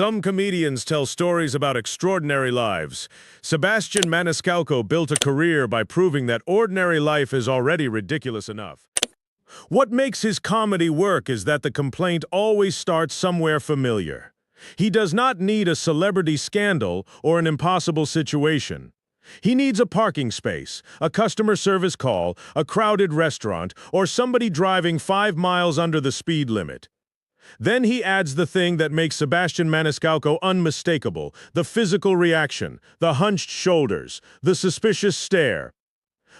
Some comedians tell stories about extraordinary lives. Sebastian Maniscalco built a career by proving that ordinary life is already ridiculous enough. What makes his comedy work is that the complaint always starts somewhere familiar. He does not need a celebrity scandal or an impossible situation. He needs a parking space, a customer service call, a crowded restaurant, or somebody driving 5 miles under the speed limit. Then he adds the thing that makes Sebastian Maniscalco unmistakable, the physical reaction, the hunched shoulders, the suspicious stare.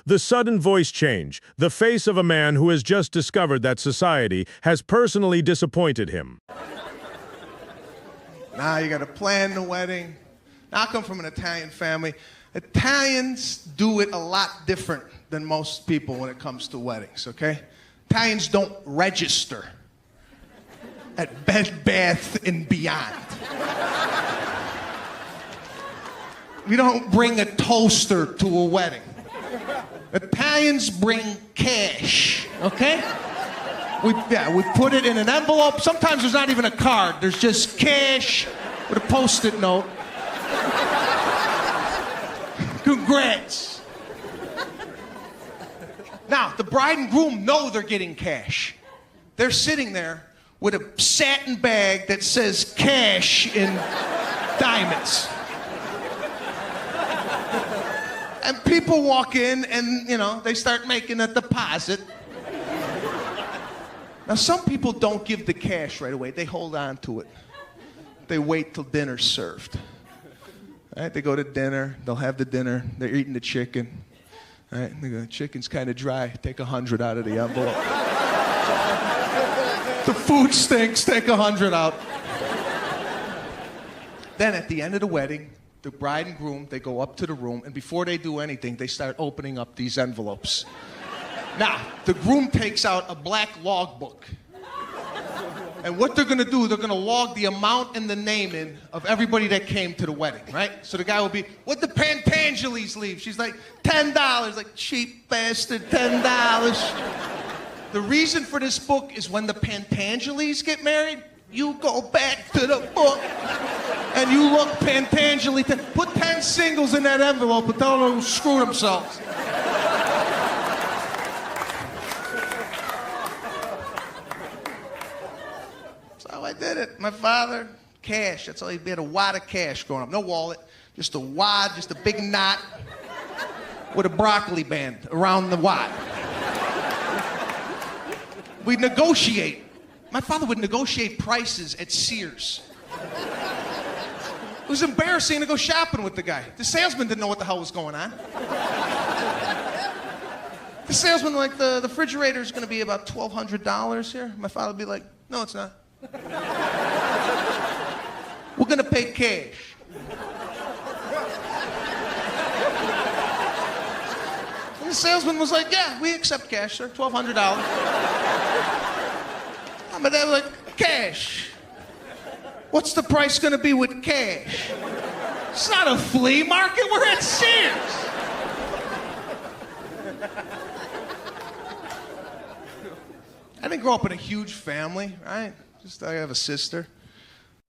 The sudden voice change, the face of a man who has just discovered that society has personally disappointed him. Now you gotta plan the wedding. Now I come from an Italian family. Italians do it a lot different than most people when it comes to weddings, okay? Italians don't register at Bed Bath & Beyond. We don't bring a toaster to a wedding. Italians bring cash, okay? We put it in an envelope. Sometimes there's not even a card. There's just cash with a Post-it note. Congrats. Now, the bride and groom know they're getting cash. They're sitting there with a satin bag that says cash in diamonds. And people walk in and, they start making a deposit. Now, some people don't give the cash right away. They hold on to it. They wait till dinner's served. Right? They go to dinner. They'll have the dinner. They're eating the chicken. Right? They go, the chicken's kind of dry. Take 100 out of the envelope. The food stinks. Take 100 out. Then at the end of the wedding, the bride and groom, they go up to the room, and before they do anything, they start opening up these envelopes. Now, the groom takes out a black logbook. And what they're gonna do, they're gonna log the amount and the name in of everybody that came to the wedding, right? So the guy will be, what'd the Pantangelis leave? She's like, $10. Like, cheap bastard, $10. The reason for this book is when the Pantangelis get married, you go back to the book and you look Pantangeli. Put 10 singles in that envelope and tell them to screw themselves. That's how I did it. My father, cash. That's all he had, a wad of cash growing up. No wallet, just a wad, just a big knot with a broccoli band around the wad. We'd negotiate. My father would negotiate prices at Sears. It was embarrassing to go shopping with the guy. The salesman didn't know what the hell was going on. The salesman, like, the refrigerator's gonna be about $1,200 here. My father would be like, no, it's not. We're gonna pay cash. And the salesman was like, yeah, we accept cash, sir, $1,200. But they were like, cash. What's the price gonna be with cash? It's not a flea market, we're at Sears. I didn't grow up in a huge family, right? I have a sister.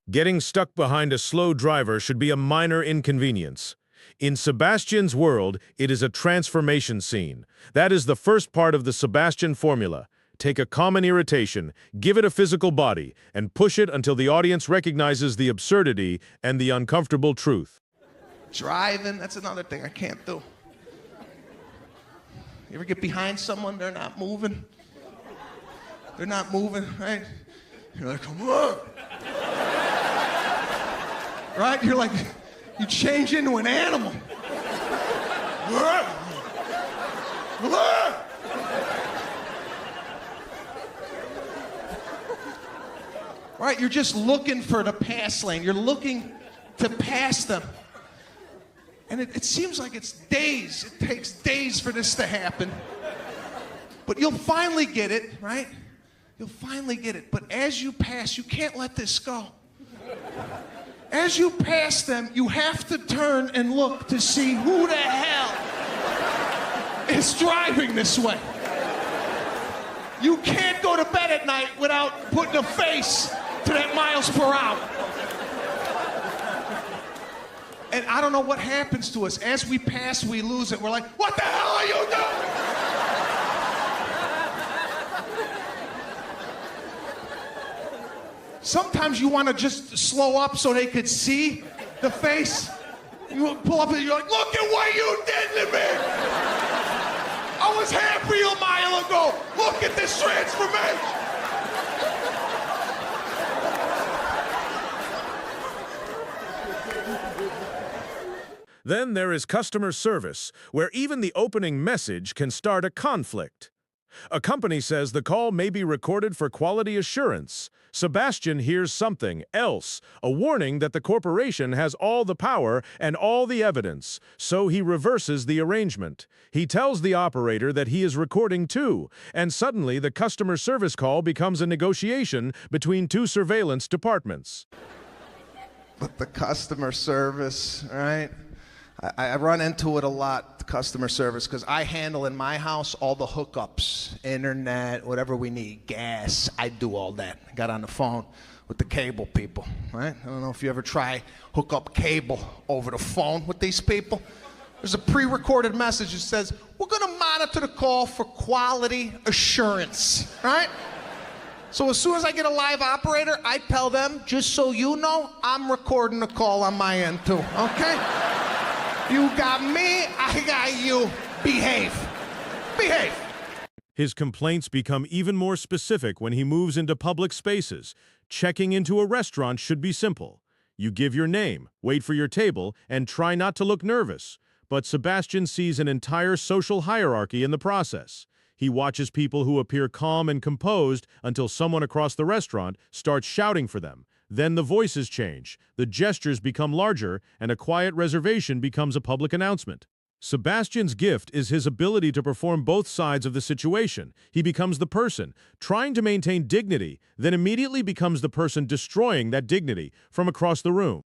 Getting stuck behind a slow driver should be a minor inconvenience. In Sebastian's world, it is a transformation scene. That is the first part of the Sebastian formula. Take a common irritation, give it a physical body, and push it until the audience recognizes the absurdity and the uncomfortable truth. Driving, that's another thing I can't do. You ever get behind someone, they're not moving? They're not moving, right? You're like, come on. Right? You're like, you change into an animal. Right? You're just looking for the pass lane. You're looking to pass them. And it seems like it's days. It takes days for this to happen. But you'll finally get it, right? You'll finally get it. But as you pass, you can't let this go. As you pass them, you have to turn and look to see who the hell is driving this way. You can't go to bed at night without putting a face to that miles per hour. And I don't know what happens to us. As we pass, we lose it. We're like, what the hell are you doing? Sometimes you want to just slow up so they could see the face. You pull up and you're like, look at what you did to me. I was happy a mile ago. Look at this transformation. Then there is customer service, where even the opening message can start a conflict. A company says the call may be recorded for quality assurance. Sebastian hears something else, a warning that the corporation has all the power and all the evidence, so he reverses the arrangement. He tells the operator that he is recording too, and suddenly the customer service call becomes a negotiation between two surveillance departments. But the customer service, right? I run into it a lot, customer service, because I handle in my house all the hookups, internet, whatever we need, gas. I do all that. I got on the phone with the cable people, right? I don't know if you ever try hook up cable over the phone with these people. There's a pre-recorded message that says, we're going to monitor the call for quality assurance, right? So as soon as I get a live operator, I tell them, just so you know, I'm recording the call on my end too, okay? You got me, I got you. Behave. Behave. His complaints become even more specific when he moves into public spaces. Checking into a restaurant should be simple. You give your name, wait for your table, and try not to look nervous. But Sebastian sees an entire social hierarchy in the process. He watches people who appear calm and composed until someone across the restaurant starts shouting for them. Then the voices change, the gestures become larger, and a quiet reservation becomes a public announcement. Sebastian's gift is his ability to perform both sides of the situation. He becomes the person trying to maintain dignity, then immediately becomes the person destroying that dignity from across the room.